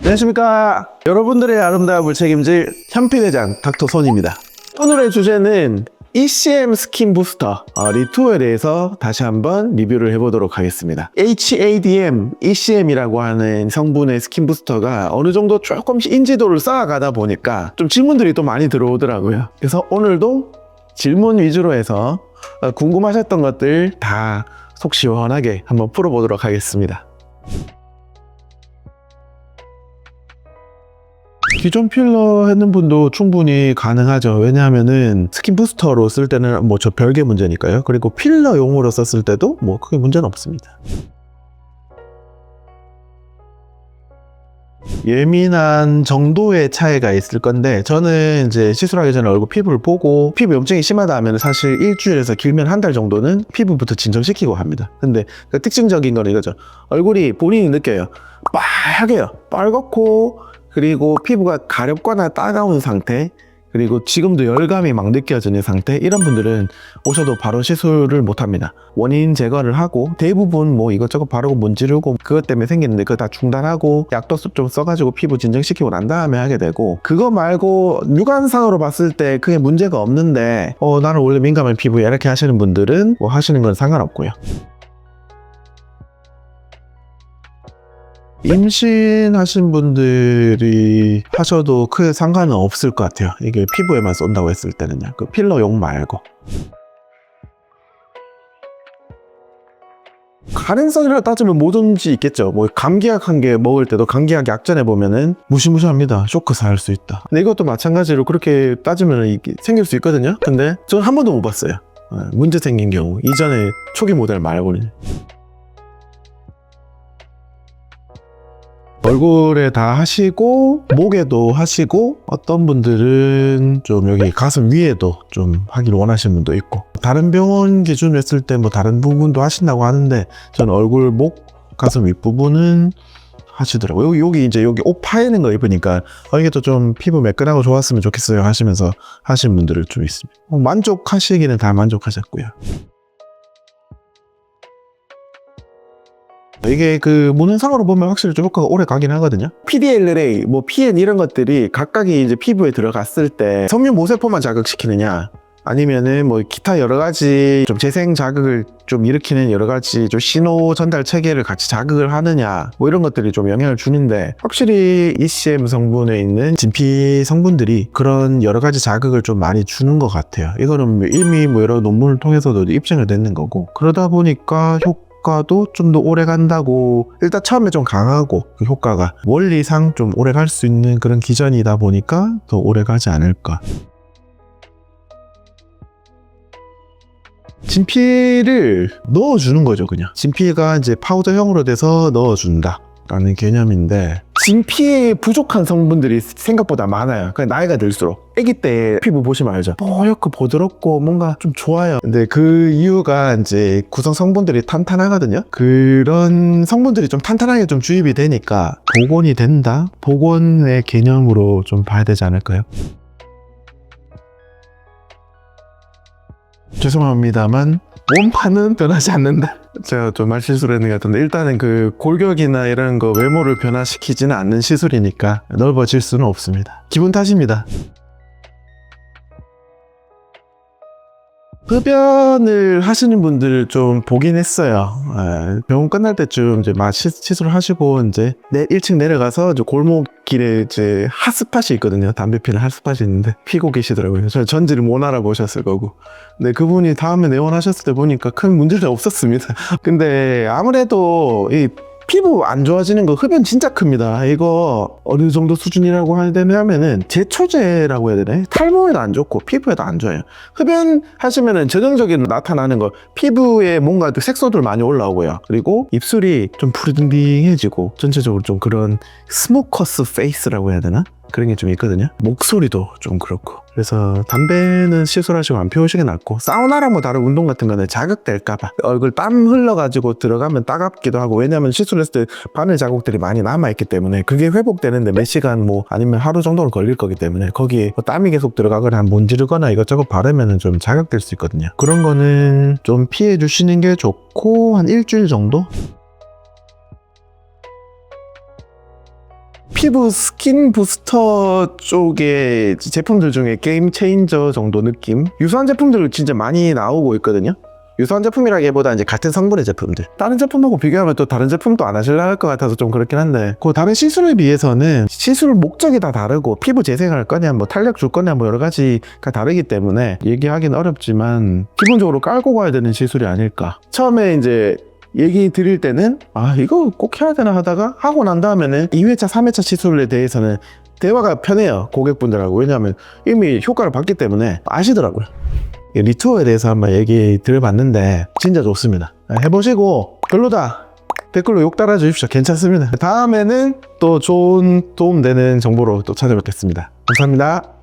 안녕하십니까. 여러분들의 아름다움을 책임질 현피대장 닥터손입니다. 오늘의 주제는 ECM 스킨 부스터 리투어에 대해서 다시 한번 리뷰를 해보도록 하겠습니다. HADM, ECM이라고 하는 성분의 스킨 부스터가 어느 정도 조금씩 인지도를 쌓아가다 보니까 좀 질문들이 또 많이 들어오더라고요. 그래서 오늘도 질문 위주로 해서 궁금하셨던 것들 다 속 시원하게 한번 풀어보도록 하겠습니다. 기존 필러 했는 분도 충분히 가능하죠. 왜냐하면은 스킨 부스터로 쓸 때는 뭐 저 별개 문제니까요. 그리고 필러용으로 썼을 때도 뭐 크게 문제는 없습니다. 예민한 정도의 차이가 있을 건데, 저는 이제 시술하기 전에 얼굴 피부를 보고 피부 염증이 심하다 하면 사실 일주일에서 길면 한 달 정도는 피부부터 진정시키고 합니다. 근데 그 특징적인 거는 이거죠. 얼굴이 본인이 느껴요. 빨개요. 빨갛고, 그리고 피부가 가렵거나 따가운 상태, 그리고 지금도 열감이 막 느껴지는 상태, 이런 분들은 오셔도 바로 시술을 못 합니다. 원인 제거를 하고 대부분 뭐 이것저것 바르고 문지르고 그것 때문에 생기는데 그거 다 중단하고 약도 좀 써가지고 피부 진정시키고 난 다음에 하게 되고, 그거 말고 육안상으로 봤을 때 크게 문제가 없는데 나는 원래 민감한 피부야 이렇게 하시는 분들은 뭐 하시는 건 상관없고요. 임신하신 분들이 하셔도 크게 상관은 없을 것 같아요. 이게 피부에만 쏜다고 했을 때는요. 그 필러용 말고. 가능성이라 따지면 뭐든지 있겠죠. 뭐 감기약 한 개 먹을 때도 감기약 약전에 보면은 무시무시합니다. 쇼크 살 수 있다. 근데 이것도 마찬가지로 그렇게 따지면 이게 생길 수 있거든요. 근데 저는 한 번도 못 봤어요. 문제 생긴 경우. 이전에 초기 모델 말고는. 얼굴에 다 하시고 목에도 하시고, 어떤 분들은 좀 여기 가슴 위에도 좀 하기를 원하시는 분도 있고, 다른 병원 기준으로 했을 때 뭐 다른 부분도 하신다고 하는데 저는 얼굴, 목, 가슴 윗부분은 하시더라고요. 여기 이제 여기 옷 파이는 거 입으니까 이게 또 좀 피부 매끈하고 좋았으면 좋겠어요 하시면서 하신 분들을 좀 있습니다. 만족하시기는 다 만족하셨고요. 이게 그 무는상으로 보면 확실히 좀 효과가 오래 가긴 하거든요. PDLLA, 뭐 PN 이런 것들이 각각이 이제 피부에 들어갔을 때 섬유 모세포만 자극시키느냐, 아니면은 뭐 기타 여러 가지 좀 재생 자극을 좀 일으키는 여러 가지 좀 신호 전달 체계를 같이 자극을 하느냐, 뭐 이런 것들이 좀 영향을 주는데, 확실히 ECM 성분에 있는 진피 성분들이 그런 여러 가지 자극을 좀 많이 주는 것 같아요. 이거는 이미 뭐 여러 논문을 통해서도 입증을 됐는 거고, 그러다 보니까 효과도 좀 더 오래 간다고, 일단 처음에 좀 강하고 그 효과가 원리상 좀 오래 갈 수 있는 그런 기전이다 보니까 더 오래 가지 않을까. 진피를 넣어주는 거죠. 그냥 진피가 이제 파우더형으로 돼서 넣어준다 라는 개념인데, 진피에 부족한 성분들이 생각보다 많아요. 그냥 나이가 들수록. 아기 때 피부 보시면 알죠. 뽀얗고 부드럽고 뭔가 좀 좋아요. 근데 그 이유가 이제 구성 성분들이 탄탄하거든요. 그런 성분들이 좀 탄탄하게 좀 주입이 되니까 복원이 된다? 복원의 개념으로 좀 봐야 되지 않을까요? 죄송합니다만 몸판은 변하지 않는다. 제가 좀 말 실수를 했는 것 같은데, 일단은 그 골격이나 이런 거 외모를 변화시키지는 않는 시술이니까 넓어질 수는 없습니다. 기분 탓입니다. 흡연을 하시는 분들 좀 보긴 했어요. 병원 끝날 때쯤 이제 막 시술을 하시고 이제 1층 내려가서 이제 골목길에 이제 핫스팟이 있거든요. 담배 피는 핫스팟이 있는데 피고 계시더라고요. 저 전지를 못 알아보셨을 거고. 근데 그분이 다음에 내원하셨을 때 보니까 큰 문제는 없었습니다. 근데 아무래도 이 피부 안 좋아지는 거 흡연 진짜 큽니다. 이거 어느 정도 수준이라고 하면은 제초제라고 해야 되나? 탈모에도 안 좋고 피부에도 안 좋아요. 흡연 하시면은 전형적인 나타나는 거, 피부에 뭔가 색소들 많이 올라오고요. 그리고 입술이 좀 푸르딩딩해지고 전체적으로 좀 그런 스모커스 페이스라고 해야 되나? 그런 게 좀 있거든요. 목소리도 좀 그렇고. 그래서 담배는 시술하시고 안 피우시는 게 낫고, 사우나랑 뭐 다른 운동 같은 거는 자극될까봐 얼굴 땀 흘러가지고 들어가면 따갑기도 하고, 왜냐면 시술했을 때 바늘 자국들이 많이 남아있기 때문에 그게 회복되는데 몇 시간 뭐 아니면 하루 정도는 걸릴 거기 때문에 거기에 뭐 땀이 계속 들어가거나 문지르거나 이것저것 바르면 좀 자극될 수 있거든요. 그런 거는 좀 피해 주시는 게 좋고, 한 일주일 정도? 피부 스킨 부스터 쪽의 제품들 중에 게임 체인저 정도 느낌? 유사한 제품들 진짜 많이 나오고 있거든요. 유사한 제품이라기보다 이제 같은 성분의 제품들. 다른 제품하고 비교하면 또 다른 제품도 안 하실라 할 것 같아서 좀 그렇긴 한데, 그 다른 시술에 비해서는 시술 목적이 다 다르고 피부 재생할 거냐 뭐 탄력 줄 거냐 뭐 여러 가지가 다르기 때문에 얘기하기는 어렵지만 기본적으로 깔고 가야 되는 시술이 아닐까. 처음에 이제 얘기 드릴 때는 이거 꼭 해야 되나 하다가 하고 난 다음에는 2회차 3회차 시술에 대해서는 대화가 편해요, 고객분들하고. 왜냐하면 이미 효과를 봤기 때문에 아시더라고요. 리투어에 대해서 한번 얘기 들어봤는데 진짜 좋습니다. 해보시고 별로다 댓글로 욕 달아주십시오. 괜찮습니다. 다음에는 또 좋은 도움되는 정보로 또 찾아뵙겠습니다. 감사합니다.